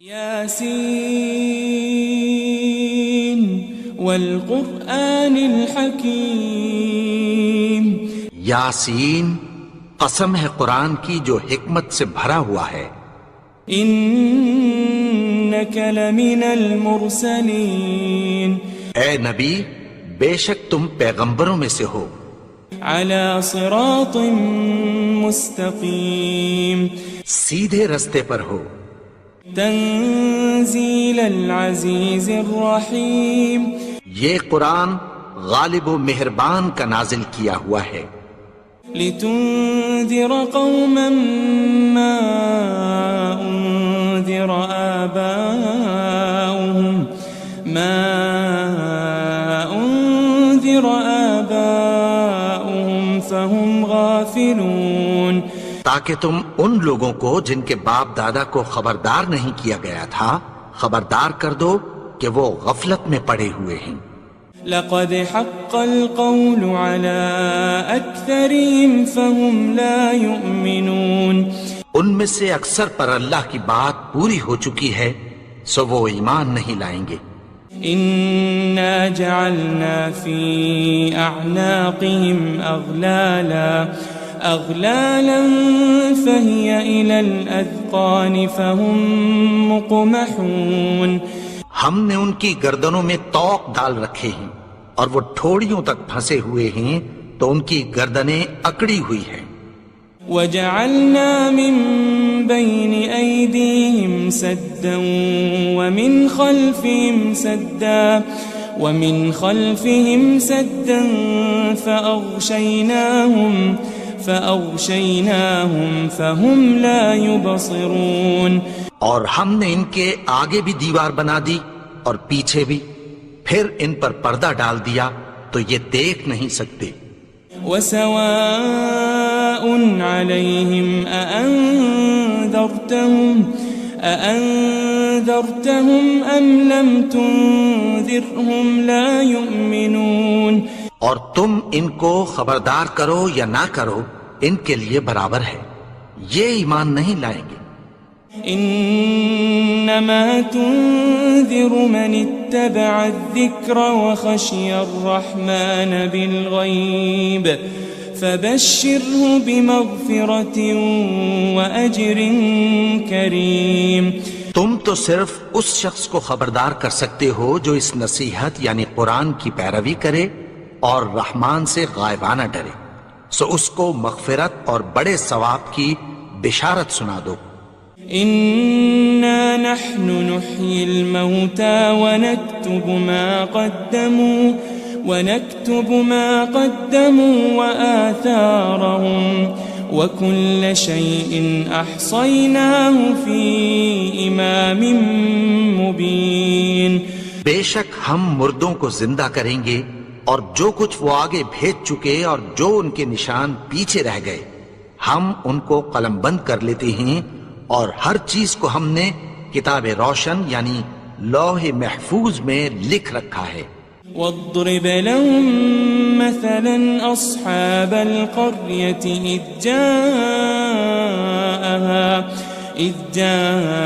یاسین والقرآن الحکیم، یاسین قسم ہے قرآن کی جو حکمت سے بھرا ہوا ہے۔ انک لمن المرسلین، اے نبی بے شک تم پیغمبروں میں سے ہو، علی صراط مستقیم، سیدھے رستے پر ہو، تنزیل العزیز الرحیم، یہ قرآن غالب و مہربان کا نازل کیا ہوا ہے، لتنذر قوما ما انذر آباؤهم فهم غافلون، تاکہ تم ان لوگوں کو جن کے باپ دادا کو خبردار نہیں کیا گیا تھا خبردار کر دو کہ وہ غفلت میں پڑے ہوئے ہیں۔ لقد حق القول على اکثرهم فهم لا يؤمنون، ان میں سے اکثر پر اللہ کی بات پوری ہو چکی ہے سو وہ ایمان نہیں لائیں گے۔ انا جعلنا في اعناقهم اغلالا فهي الى الاذقان فهم مقمحون، ہم نے ان کی گردنوں میں طوق ڈال رکھے ہیں اور وہ ٹھوڑیوں تک پھنسے ہوئے ہیں تو ان کی گردنیں اکڑی ہوئی ہیں۔ وجعلنا من بين أيديهم سدا ومن خلفهم سدا فأغشيناهم فهم لا يبصرون، اور ہم نے ان کے آگے بھی دیوار بنا دی اور پیچھے بھی، پھر ان پر پردہ ڈال دیا تو یہ دیکھ نہیں سکتے۔ وسواء عليهم أأنذرتهم أم لم تنذرهم لا يؤمنون، اور تم ان کو خبردار کرو یا نہ کرو ان کے لیے برابر ہے، یہ ایمان نہیں لائیں گے۔ انما تنذر من اتبع الذکر وخشی الرحمن بالغیب فبشره بمغفرة وأجر کریم، تم تو صرف اس شخص کو خبردار کر سکتے ہو جو اس نصیحت یعنی قرآن کی پیروی کرے اور رحمان سے غائبانہ ڈرے، سو اس کو مغفرت اور بڑے ثواب کی بشارت سنا دو۔ إنا نحن نحيي الموتى ونكتب ما قدموا وآثارهم وكل شيء أحصيناه في إمام مبين، بے شک ہم مردوں کو زندہ کریں گے اور جو کچھ وہ آگے بھیج چکے اور جو ان کے نشان پیچھے رہ گئے ہم ان کو قلم بند کر لیتے ہیں، اور ہر چیز کو ہم نے کتاب روشن یعنی لوح محفوظ میں لکھ رکھا ہے۔ واضرب لهم مثلا أصحاب القرية إذ جاءها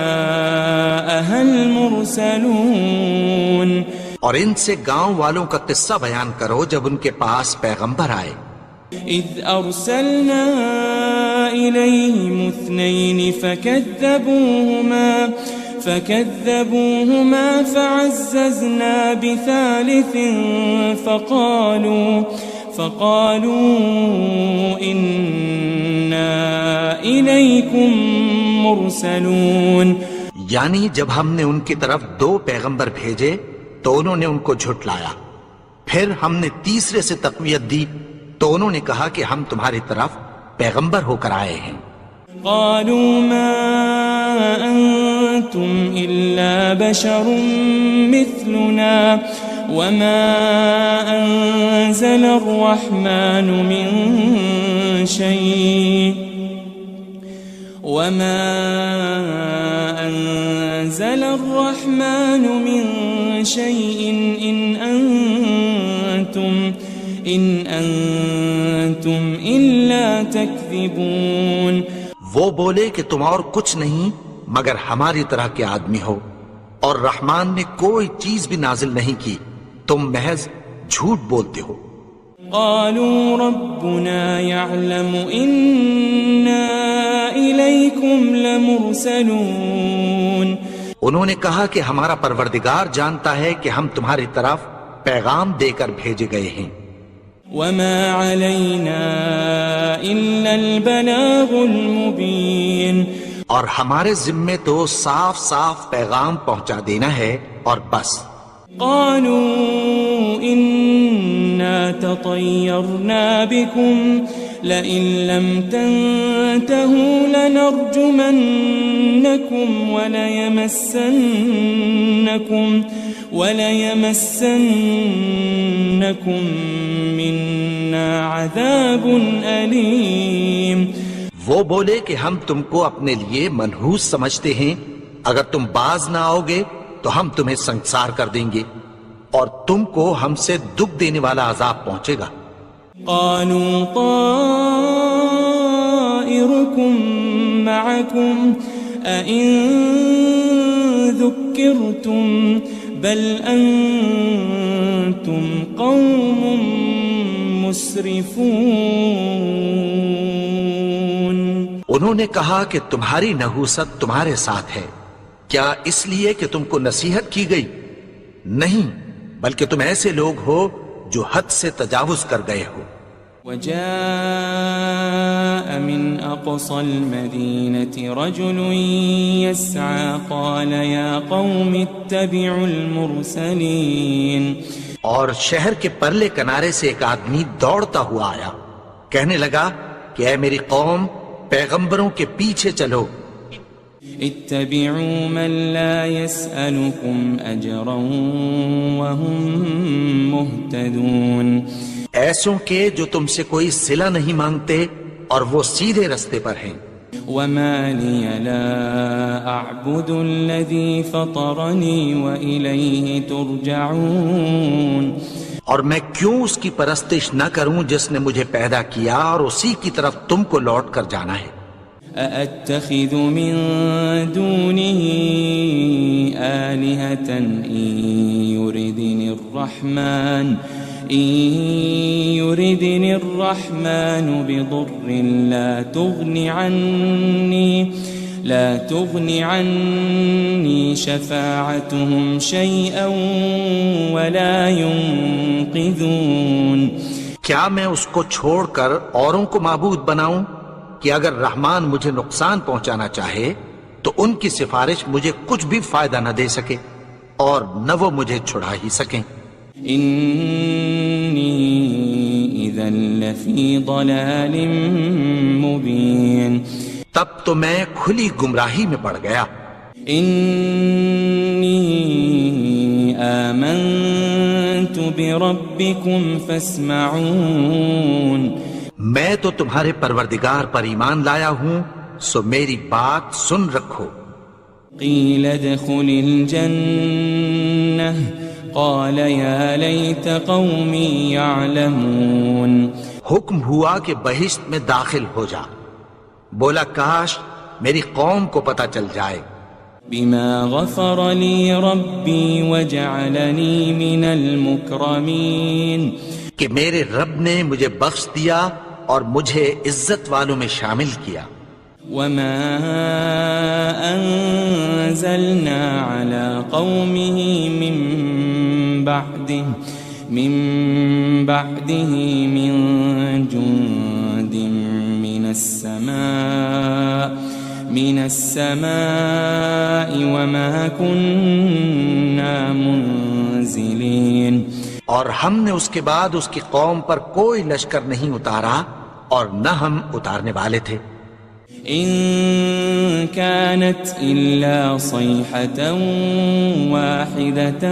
المرسلون، اور ان سے گاؤں والوں کا قصہ بیان کرو جب ان کے پاس پیغمبر آئے۔ إذ أرسلنا إليهم 2 فكذبوهما فعززنا بثالث فقالوا إنا إليكم مرسلون، یعنی جب ہم نے ان کی طرف 2 پیغمبر بھیجے تو انہوں نے ان کو جھٹلایا، پھر ہم نے تیسرے سے تقویت دی تو انہوں نے کہا کہ ہم تمہاری طرف پیغمبر ہو کر آئے ہیں۔ قالوا ما أنتم إلا بشر مثلنا وما أنزل الرحمن من شيء إن أنتم إلا تكذبون، وہ بولے کہ تم اور کچھ نہیں مگر ہماری طرح کے آدمی ہو، اور رحمان نے کوئی چیز بھی نازل نہیں کی، تم محض جھوٹ بولتے ہو۔ قالوا ربنا يعلم إنا إليكم لمرسلون، انہوں نے کہا کہ ہمارا پروردگار جانتا ہے کہ ہم تمہاری طرف پیغام دے کر بھیجے گئے ہیں۔ وما علينا إلا البلاغ المبين، اور ہمارے ذمے تو صاف صاف پیغام پہنچا دینا ہے اور بس۔ قالوا إنا تطيرنا بكم لئن لم تنتهوا لنرجمنكم وليمسنكم منا عذاب أليم۔ وہ بولے کہ ہم تم کو اپنے لیے منحوس سمجھتے ہیں، اگر تم باز نہ آؤ گے تو ہم تمہیں سنسار کر دیں گے اور تم کو ہم سے دکھ دینے والا عذاب پہنچے گا۔ قالوا طائركم معكم أئن ذكرتم بل أنتم قوم مسرفون۔ انہوں نے کہا کہ تمہاری نحوست تمہارے ساتھ ہے، کیا اس لیے کہ تم کو نصیحت کی گئی؟ نہیں، بلکہ تم ایسے لوگ ہو جو حد سے تجاوز کر گئے ہو۔ وجاء من أقصى المدينة رجل يسعى قال يا قوم اتبعوا المرسلين۔ اور شہر کے پرلے کنارے سے ایک آدمی دوڑتا ہوا آیا، کہنے لگا کہ اے میری قوم، پیغمبروں کے پیچھے چلو۔ اتبعوا من لا يسألكم أجرا وهم مهتدون، ایسوں کے جو تم سے کوئی صلہ نہیں مانگتے اور وہ سیدھے رستے پر ہیں۔ وما لي لا أعبد الذي فطرني وإليه ترجعون، اور میں کیوں اس کی پرستش نہ کروں جس نے مجھے پیدا کیا اور اسی کی طرف تم کو لوٹ کر جانا ہے۔ أأتخذ من دونه آلهة إن يردني الرحمن بضر لا تغن عني شفاعتهم شيئا ولا ينقذون۔ کیا میں اس کو چھوڑ کر اوروں کو معبود بناؤں کہ اگر رحمان مجھے نقصان پہنچانا چاہے تو ان کی سفارش مجھے کچھ بھی فائدہ نہ دے سکے اور نہ وہ مجھے چھڑا ہی سکیں۔ إني إذا لفي ضلال مبين، تب تو میں کھلی گمراہی میں پڑ گیا۔ إني آمنت بربكم فاسمعون، میں تو تمہارے پروردگار پر ایمان لایا ہوں، سو میری بات سن رکھو۔ قيل ادخل الجنة قال يا ليت قومي يعلمون، حکم ہوا کہ بہشت میں داخل ہو جا، بولا کاش میری قوم کو پتہ چل جائے۔ بما غفر لي ربي وجعلني من المكرمين، کہ میرے رب نے مجھے بخش دیا اور مجھے عزت والوں میں شامل کیا۔ وما أنزلنا على قومه من بعده من جند من السماء وما كنا منزلين، اور ہم نے اس کے بعد اس کی قوم پر کوئی لشکر نہیں اتارا اور نہ ہم اتارنے والے تھے۔ إن كانت إلا صيحة واحدة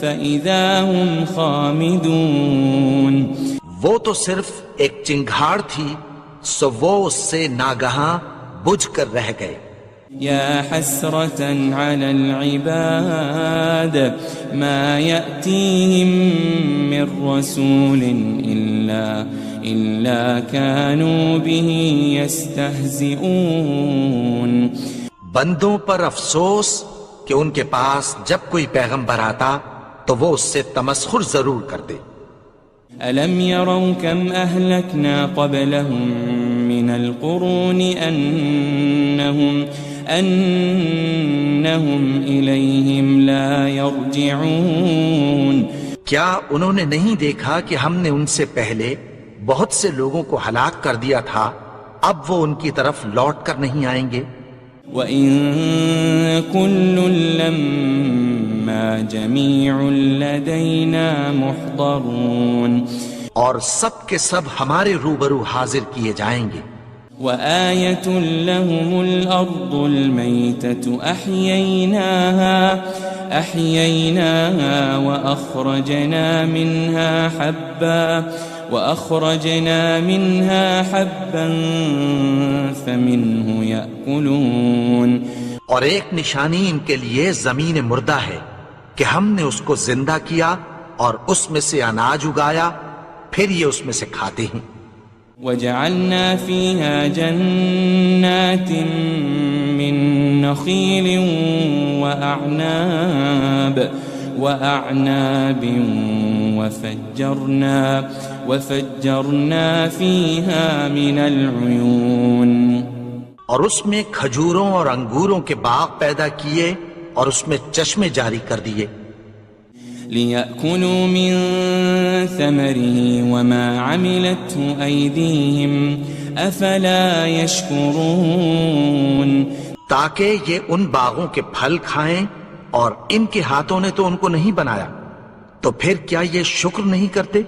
فإذا هم خامدون، وہ تو صرف ایک چنگھاڑ تھی، سو وہ اس سے ناگہاں بجھ کر رہ گئے۔ يا حسرة على العباد ما يأتيهم من رسول إلا كانوا به يستهزئون بندوں پر افسوس کہ ان کے پاس جب کوئی پیغمبر آتا تو وہ اس سے تمسخر ضرور کرتے۔ ألم يروا كم أهلكنا قبلهم من القرون أنهم إليهم لا يرجعون کیا انہوں نے نہیں دیکھا کہ ہم نے ان سے پہلے بہت سے لوگوں کو ہلاک کر دیا تھا، اب وہ ان کی طرف لوٹ کر نہیں آئیں گے؟ وَإِن كُلٌّ لَمَّا جَمِيعٌ لَدَيْنَا مُحْضَرُونَ اور سب کے سب ہمارے روبرو حاضر کیے جائیں گے۔ وَآيَةٌ لَهُمُ الْأَرْضُ الْمَيْتَةُ أَحْيَيْنَاهَا وَأَخْرَجْنَا مِنْهَا حَبًّا فَمِنْهُ يَأْكُلُونَ اور ایک نشانی ان کے لیے زمین مردہ ہے کہ ہم نے اس کو زندہ کیا اور اس میں سے اناج اگایا، پھر یہ اس میں سے کھاتے ہیں۔ وَجَعَلْنَا فِيهَا جَنَّاتٍ مِّن نَخِيلٍ وَأَعْنَابٍ وَفَجَّرْنَا فِيهَا مِنَ الْعُيُونِ اور اس میں کھجوروں اور انگوروں کے باغ پیدا کیے اور اس میں چشمے جاری کر دیے۔ لِيَأْكُلُوا مِن ثَمَرِهِ وَمَا عَمِلَتْهُ أَيْدِيهِمْ أَفَلَا يَشْكُرُونَ تاکہ یہ ان باغوں کے پھل کھائیں، اور ان کے ہاتھوں نے تو ان کو نہیں بنایا، تو پھر کیا یہ شکر نہیں کرتے؟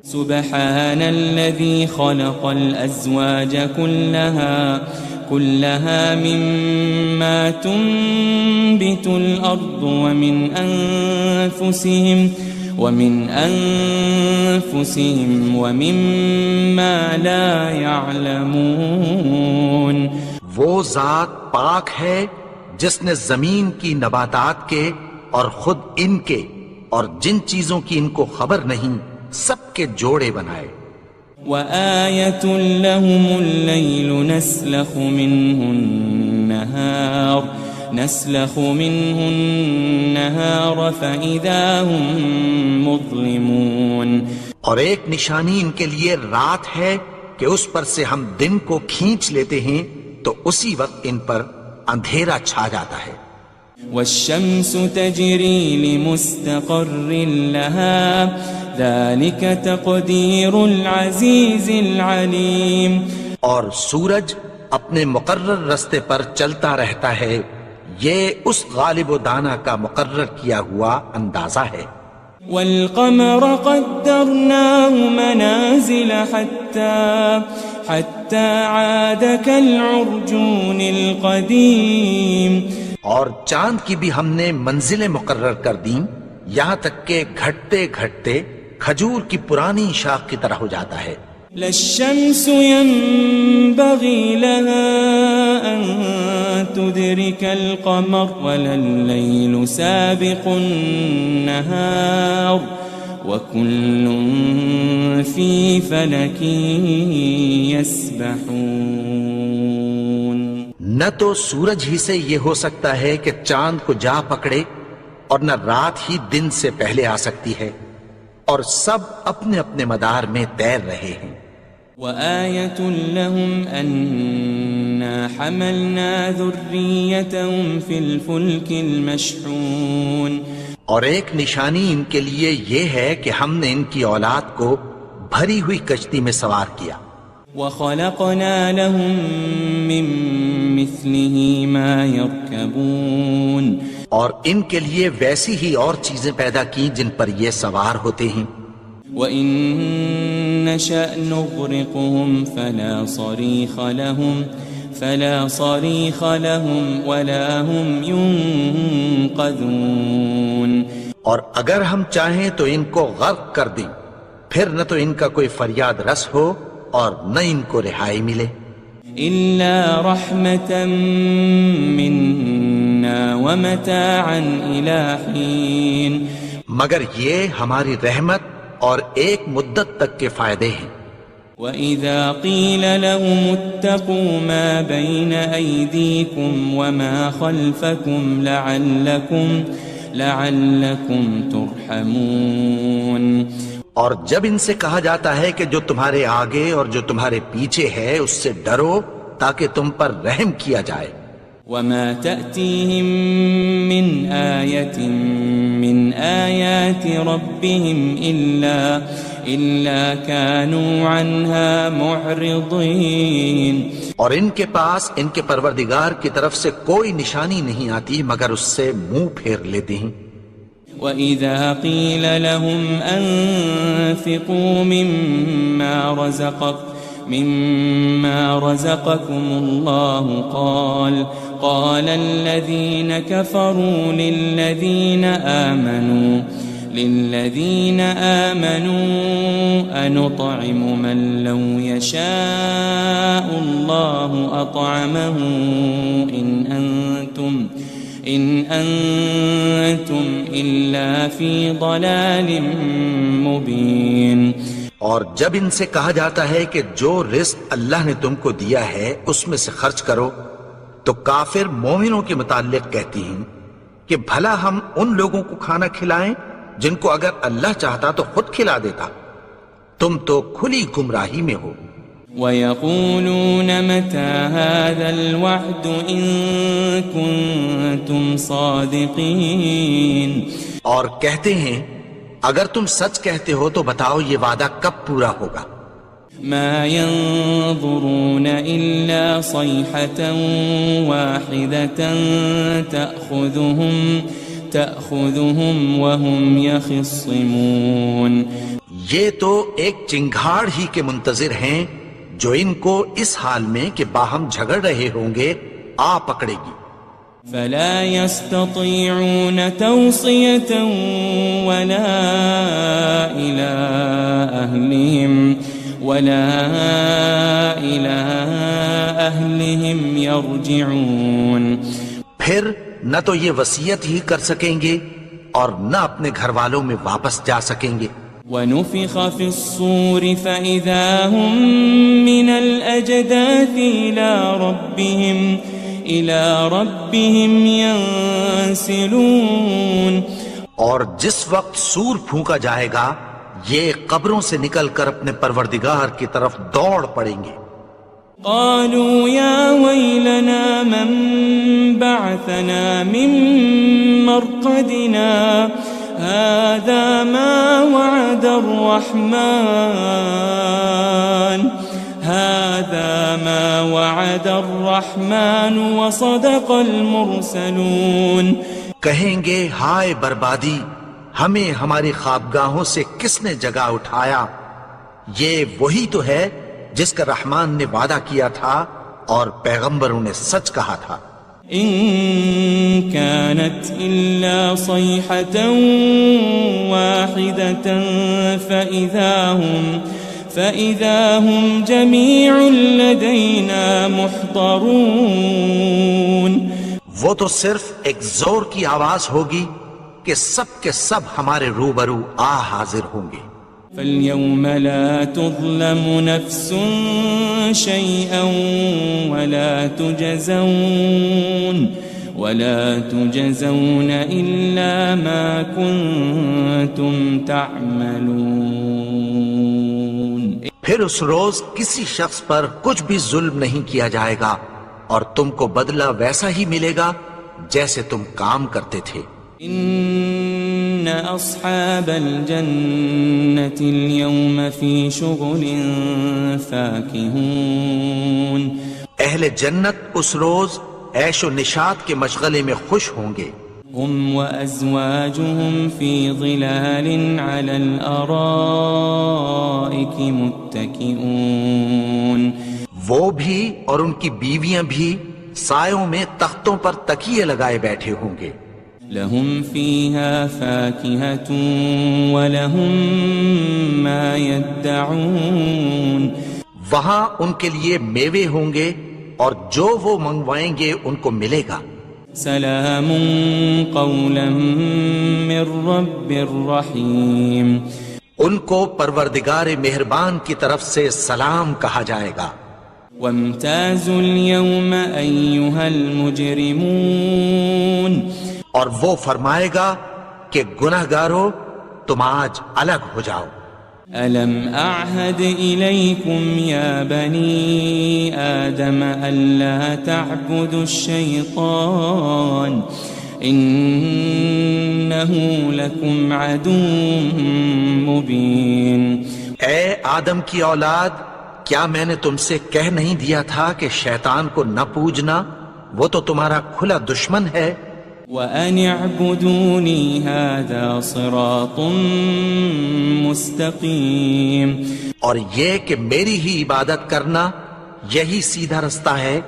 سبحان الذي خلق الأزواج كلها مما تنبت الأرض ومن أنفسهم ومما لا يعلمون وہ ذات پاک ہے جس نے زمین کی نباتات کے اور خود ان کے اور جن چیزوں کی ان کو خبر نہیں سب کے جوڑے بنائے۔ وَآيَةٌ لَهُمُ اللَّيْلُ نَسْلَخُ مِنْهُ النَّهَارَ فَإِذَا هُمْ مُظْلِمُونَ اور ایک نشانی ان کے لیے رات ہے کہ اس پر سے ہم دن کو کھینچ لیتے ہیں تو اسی وقت ان پر اندھیرا چھا جاتا ہے۔ وَالشَّمْسُ تَجْرِي لِمُسْتَقَرٍّ لَهَا ذَلِكَ تَقْدِيرُ الْعَزِيزِ الْعَلِيمِ اور سورج اپنے مقرر رستے پر چلتا رہتا ہے، یہ اس غالب و دانا کا مقرر کیا ہوا اندازہ ہے۔ وَالْقَمَرَ قَدَّرْنَاهُ مَنَازِلَ حَتَّى عَادَ كَالْعُرْجُونِ الْقَدِيمِ اور چاند کی بھی ہم نے منزلیں مقرر کر دیں، یہاں تک کہ گھٹتے گھٹتے کھجور کی پرانی شاخ کی طرح ہو جاتا ہے۔ لَلشَّمْسُ يَنبَغِي لَهَا أَن تُدْرِكَ الْقَمَرَ وَلَلَّيْلُ سَابِقُ النَّهَارِ وَكُلٌّ فِي فَلَكٍ يَسْبَحُونَ نہ تو سورج ہی سے یہ ہو سکتا ہے کہ چاند کو جا پکڑے، اور نہ رات ہی دن سے پہلے آ سکتی ہے، اور سب اپنے اپنے مدار میں تیر رہے ہیں۔ وَآيَةٌ لَهُمْ أَنَّا حَمَلْنَا ذُرِّيَّتَهُمْ فِي الْفُلْكِ الْمَشْحُونِ اور ایک نشانی ان کے لیے یہ ہے کہ ہم نے ان کی اولاد کو بھری ہوئی کشتی میں سوار کیا۔ وَخَلَقْنَا لَهُم مِّن مِّثْلِهِ مَا يَرْكَبُونَ اور ان کے لیے ویسی ہی اور چیزیں پیدا کی جن پر یہ سوار ہوتے ہیں۔ وَإِن نَّشَأْ نُغْرِقْهُمْ فَلَا صَرِيخَ لَهُمْ وَلَا هُمْ يُنقَذُونَ اور اگر ہم چاہیں تو ان کو غرق کر دیں، پھر نہ تو ان کا کوئی فریاد رس ہو اور نہ ان کو رہائی ملے۔ إِلَّا رَحْمَةً مِّنَّا وَمَتَاعًا إِلَىٰ حِينٍ مگر یہ ہماری رحمت اور ایک مدت تک کے فائدے ہیں۔ وَإِذَا قِيلَ لَهُمُ اتَّقُوا مَا بَيْنَ أَيْدِيكُمْ وَمَا خَلْفَكُمْ لَعَلَّكُمْ تُرْحَمُونَ اور جب ان سے کہا جاتا ہے کہ جو تمہارے آگے اور جو تمہارے پیچھے ہے اس سے ڈرو تاکہ تم پر رحم کیا جائے. وَمَا تَأْتِيهِم مِّنْ آيَةٍ مِّنْ آيَاتِ رَبِّهِمْ إِلَّا كَانُوا عَنْهَا مُعْرِضِينَ. اور ان کے پاس ان کے پروردگار کی طرف سے کوئی نشانی نہیں آتی مگر اس سے منہ پھیر لیتے ہیں. وَإِذَا قِيلَ لَهُمْ أَنفِقُوا مِمَّا رَزَقَكُمُ اللَّهُ قَالَ الَّذِينَ كَفَرُوا لِلَّذِينَ آمَنُوا أَنُطْعِمُ مَن لَّوْ يَشَاءُ اللَّهُ أَطْعَمَهُ إِنْ أَنْتُمْ إِلَّا فِي ضَلَالٍ مُبِينٍ. اور جب ان سے کہا جاتا ہے کہ جو رزق اللہ نے تم کو دیا ہے اس میں سے خرچ کرو تو کافر مومنوں کے متعلق کہتی ہیں کہ بھلا ہم ان لوگوں کو کھانا کھلائیں جن کو اگر اللہ چاہتا تو خود کھلا دیتا. تم تو کھلی گمراہی میں ہو. وَيَقُولُونَ مَتَى هَذَا الْوَعْدُ إِن كُنتُمْ صَادِقِينَ. اور کہتے ہیں اگر تم سچ کہتے ہو تو بتاؤ یہ وعدہ کب پورا ہوگا. مَا يَنظُرُونَ إِلَّا صَيْحَةً وَاحِدَةً تَأْخُذُهُمْ وَهُمْ يَخِصِّمُونَ. یہ تو ایک چنگھاڑ ہی کے منتظر ہیں جو ان کو اس حال میں کہ باہم جھگڑ رہے ہوں گے آ پکڑے گی. فَلَا يَسْتَطِيعُونَ تَوْصِيَةً وَلَا إِلَىٰ أَهْلِهِمْ يَرْجِعُونَ. پھر نہ تو یہ وصیت ہی کر سکیں گے اور نہ اپنے گھر والوں میں واپس جا سکیں گے. وَنُفِخَ فِي الصُّورِ فَإِذَا هُم مِّنَ الْأَجْدَاثِ إِلَىٰ رَبِّهِمْ يَنسِلُونَ. اور جس وقت سور پھونکا جائے گا یہ قبروں سے نکل کر اپنے پروردگار کی طرف دوڑ پڑیں گے. قالوا يا ويلنا من بعثنا من مرقدنا هذا ما وعد الرحمن وصدق المرسلون. کہیں گے ہائے بربادی، ہمیں ہماری خوابگاہوں سے کس نے جگا اٹھایا؟ یہ وہی تو ہے جس کا رحمان نے وعدہ کیا تھا اور پیغمبروں نے سچ کہا تھا. ان كانت الا صيحة واحدة فإذا هم جميع لدينا محضرون. وہ تو صرف ایک زور کی آواز ہوگی کہ سب کے سب ہمارے روبرو حاضر ہوں گے. فَالْيَوْمَ لَا تُظْلَمُ نَفْسٌ شَيْئًا وَلَا تُجَزَوْنَ إِلَّا مَا كُنتُمْ تَعْمَلُونَ. پھر اس روز کسی شخص پر کچھ بھی ظلم نہیں کیا جائے گا اور تم کو بدلہ ویسا ہی ملے گا جیسے تم کام کرتے تھے. ان اصحاب الجنة اليوم في شغل فاكهون. اہل جنت اس روز عیش و نشاط کے مشغلے میں خوش ہوں گے. هم وازواجهم في ظلال على الارائك متكئون. وہ بھی اور ان کی بیویاں بھی سایوں میں تختوں پر تکیے لگائے بیٹھے ہوں گے. لهم فيها فاكهة ولهم ما يدعون. وہاں ان کے لیے میوے ہوں گے اور جو وہ منگوائیں گے ان کو ملے گا. سلام قولا من رب الرحیم. ان کو پروردگار مہربان کی طرف سے سلام کہا جائے گا. وامتازوا اليوم أيها المجرمون اور وہ فرمائے گا کہ گنہگارو تم آج الگ ہو جاؤ. ألم أعهد إليكم يا بني آدم ألا تعبدوا الشيطان إنه لكم عدو مبين. اے آدم کی اولاد، کیا میں نے تم سے کہہ نہیں دیا تھا کہ شیطان کو نہ پوجنا، وہ تو تمہارا کھلا دشمن ہے. وَأَنِ اعْبُدُونِي هَذَا صِرَاطٌ مُسْتَقِيمٌ. اور یہ کہ میری ہی عبادت کرنا یہی سیدھا رستہ ہے.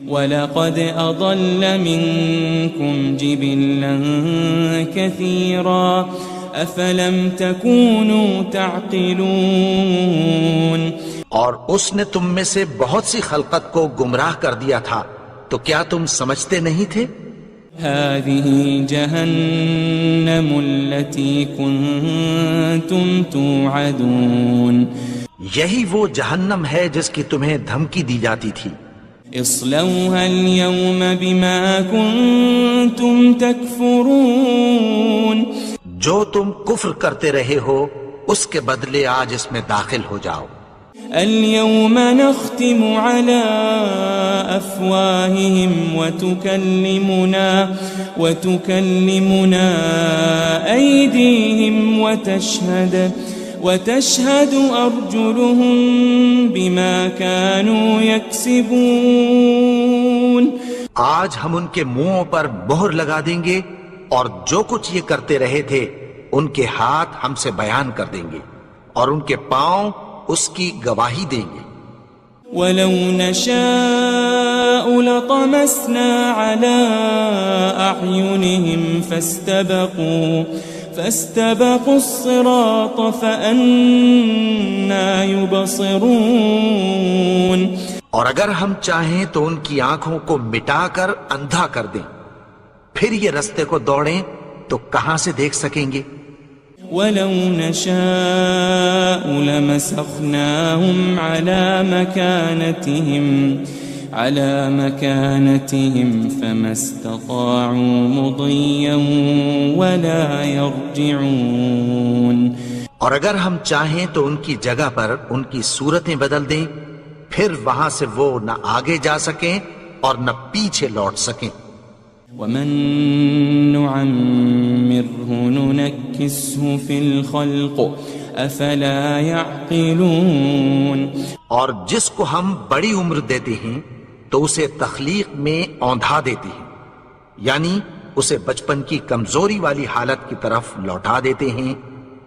وَلَقَدْ أَضَلَّ مِنْكُمْ جِبِلًّا كَثِيرًا أَفَلَمْ تَكُونُوا تَعْقِلُونَ. اور اس نے تم میں سے بہت سی خلقت کو گمراہ کر دیا تھا، تو کیا تم سمجھتے نہیں تھے؟ هذه جهنم التي كنتم توعدون. یہی وہ جہنم ہے جس کی تمہیں دھمکی دی جاتی تھی. اصلوها اليوم بما كنتم تكفرون. جو تم کفر کرتے رہے ہو اس کے بدلے آج اس میں داخل ہو جاؤ. اليوم نختم على أفواههم وتكلمنا أيديهم وتشهد أرجلهم بما كانوا يكسبون. آج ہم ان کے منہوں پر مہر لگا دیں گے اور جو کچھ یہ کرتے رہے تھے ان کے ہاتھ ہم سے بیان کر دیں گے اور ان کے پاؤں اس کی گواہی دیں گے. وَلَوْ نَشَاءُ لَطَمَسْنَا عَلَىٰ أَعْيُنِهِمْ فَاسْتَبَقُوا الصِّرَاطَ فَأَنَّىٰ يُبْصِرُونَ. اور اگر ہم چاہیں تو ان کی آنکھوں کو مٹا کر اندھا کر دیں، پھر یہ رستے کو دوڑیں تو کہاں سے دیکھ سکیں گے. وَلَوْ نَشَاءُ لَمَسَخْنَاهُمْ عَلَى مَكَانَتِهِمْ فَمَا اسْتَطَاعُوا مُضِيًّا وَلَا يَرْجِعُونَ. اور اگر ہم چاہیں تو ان کی جگہ پر ان کی صورتیں بدل دیں، پھر وہاں سے وہ نہ آگے جا سکیں اور نہ پیچھے لوٹ سکیں. وَمَن نُعَمِّرْهُ نُنَكِّسْهُ فِي الْخَلْقِ أَفَلَا يَعْقِلُونَ. اور جس کو ہم بڑی عمر دیتے ہیں تو اسے تخلیق میں اوندھا دیتے ہیں، یعنی اسے بچپن کی کمزوری والی حالت کی طرف لوٹا دیتے ہیں.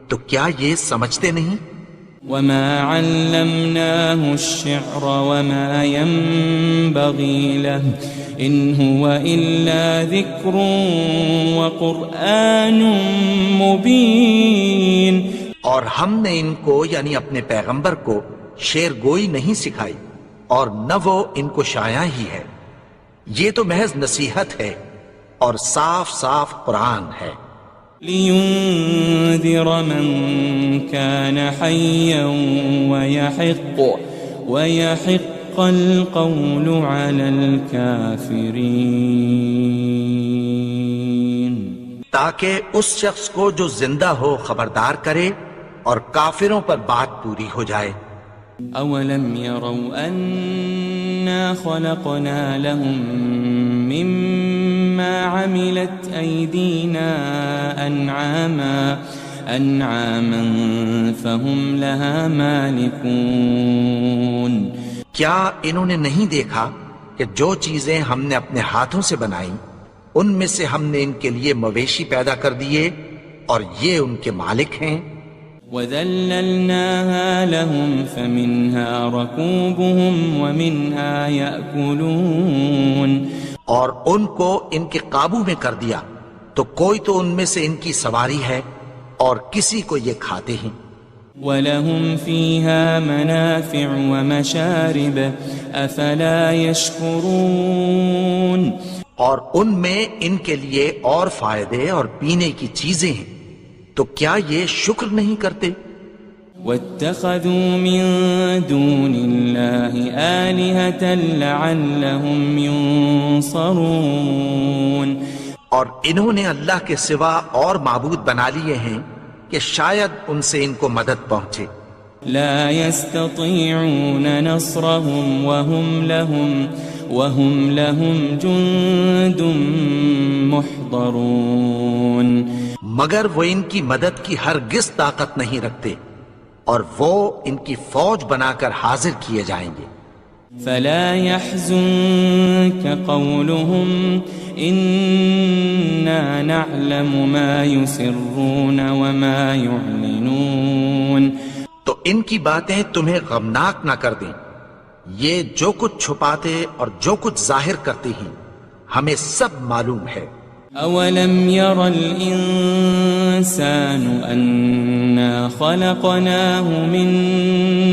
تو کیا یہ سمجھتے نہیں؟ وَمَا عَلَّمْنَاهُ الشِّعْرَ وَمَا يَنبَغِي لَهُ إِنْ هُوَ إِلَّا ذِكْرٌ وَقُرْآنٌ مُبِينٌ. اور ہم نے ان کو یعنی اپنے پیغمبر کو شعر گوئی نہیں سکھائی اور نہ وہ ان کو شایع ہی ہے، یہ تو محض نصیحت ہے اور صاف صاف قرآن ہے. لِيُنذِرَ مَن كَانَ حَيًّا وَيَحِقَّ الْقَوْلُ عَلَى الْكَافِرِينَ. تاکہ اس شخص کو جو زندہ ہو خبردار کرے اور کافروں پر بات پوری ہو جائے. أَوَلَمْ يَرَوْا أَنَّا خَلَقْنَا لَهُم مِّمَّا عَمِلَتْ أَيْدِينَا أَنْعَامًا فَهُمْ لَهَا مَالِكُونَ. کیا انہوں نے نہیں دیکھا کہ جو چیزیں ہم نے اپنے ہاتھوں سے بنائیں ان میں سے ہم نے ان کے لیے مویشی پیدا کر دیے اور یہ ان کے مالک ہیں. وَذَلَّلْنَاهَا لَهُمْ فَمِنْهَا رَكُوبُهُمْ وَمِنْهَا يَأْكُلُونَ. اور ان کو ان کے قابو میں کر دیا تو کوئی تو ان میں سے ان کی سواری ہے اور کسی کو یہ کھاتے ہیں. وَلَهُمْ فِيهَا مَنَافِعُ وَمَشَارِبُ أَفَلَا يَشْكُرُونَ. اور ان میں ان کے لیے اور فائدے اور پینے کی چیزیں ہیں، تو کیا یہ شکر نہیں کرتے؟ واتخذوا من دون الله آلهة لعلهم ينصرون اور انہوں نے اللہ کے سوا اور معبود بنا لیے ہیں کہ شاید ان سے ان کو مدد پہنچے. لا يستطيعون نصرهم وهم لهم جند محضرون مگر وہ ان کی مدد کی ہرگز طاقت نہیں رکھتے اور وہ ان کی فوج بنا کر حاضر کیے جائیں گے. فلا يحزنك قولهم إنا نعلم ما يسرون وما يعلنون تو ان کی باتیں تمہیں غمناک نہ کر دیں. یہ جو کچھ چھپاتے اور جو کچھ ظاہر کرتے ہیں ہمیں سب معلوم ہے. أولم ير الإنسان أنا خلقناه من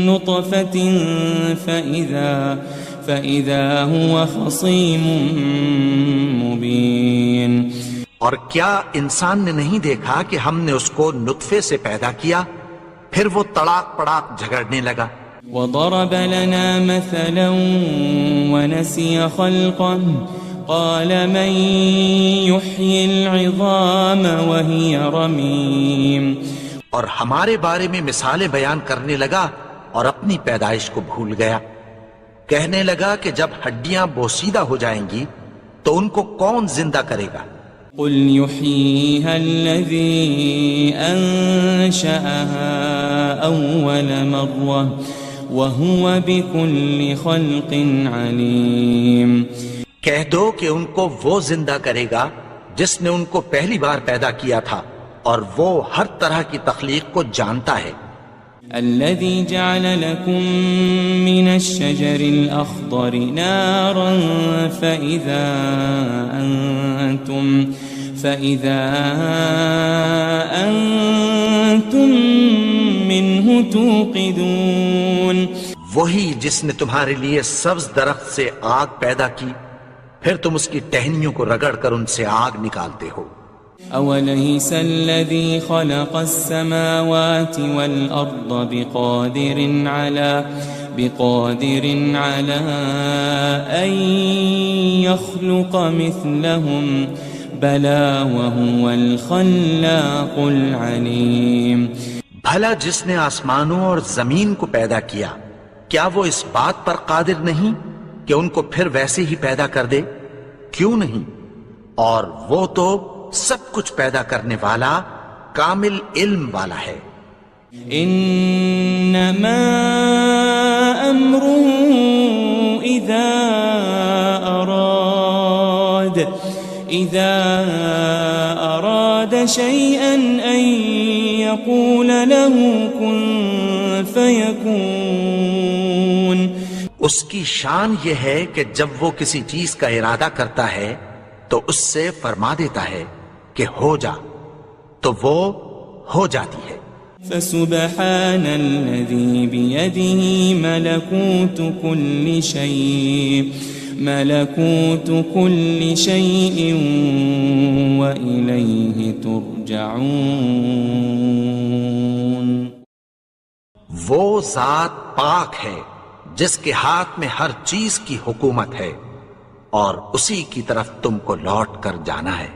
نطفة فإذا هو خصيم مبين اور کیا انسان نے نہیں دیکھا کہ ہم نے اس کو نطفے سے پیدا کیا پھر وہ تڑاک پڑاک جھگڑنے لگا. وضرب لنا مثلا ونسي خلقه قال من يحيي العظام وهي رميم اور ہمارے بارے میں مثالیں بیان کرنے لگا اور اپنی پیدائش کو بھول گیا. کہنے لگا کہ جب ہڈیاں بوسیدہ ہو جائیں گی تو ان کو کون زندہ کرے گا. قل يحييها الذي أنشأها أول مرة وهو بكل خلق عليم کہہ دو کہ ان کو وہ زندہ کرے گا جس نے ان کو پہلی بار پیدا کیا تھا اور وہ ہر طرح کی تخلیق کو جانتا ہے. الذي جعل لكم من الشجر الأخضر نارا فإذا أنتم منه توقدون وہی جس نے تمہارے لیے سبز درخت سے آگ پیدا کی پھر تم اس کی ٹہنیوں کو رگڑ کر ان سے آگ نکالتے ہو. أوليس الذي خلق السماوات والأرض بقادر على أن يخلق مثلهم بلى وهو الخلاق العليم بھلا جس نے آسمانوں اور زمین کو پیدا کیا کیا وہ اس بات پر قادر نہیں کہ ان کو پھر ویسے ہی پیدا کر دے؟ کیوں نہیں؟ اور وہ تو سب کچھ پیدا کرنے والا کامل علم والا ہے. انما امره اذا اراد شيئا ان يقول له كن فيكون اس کی شان یہ ہے کہ جب وہ کسی چیز کا ارادہ کرتا ہے تو اس سے فرما دیتا ہے کہ ہو جا تو وہ ہو جاتی ہے. فسبحان الذي بيده ملكوت كل شيء وإليه ترجعون وہ ذات پاک ہے جس کے ہاتھ میں ہر چیز کی حکومت ہے اور اسی کی طرف تم کو لوٹ کر جانا ہے.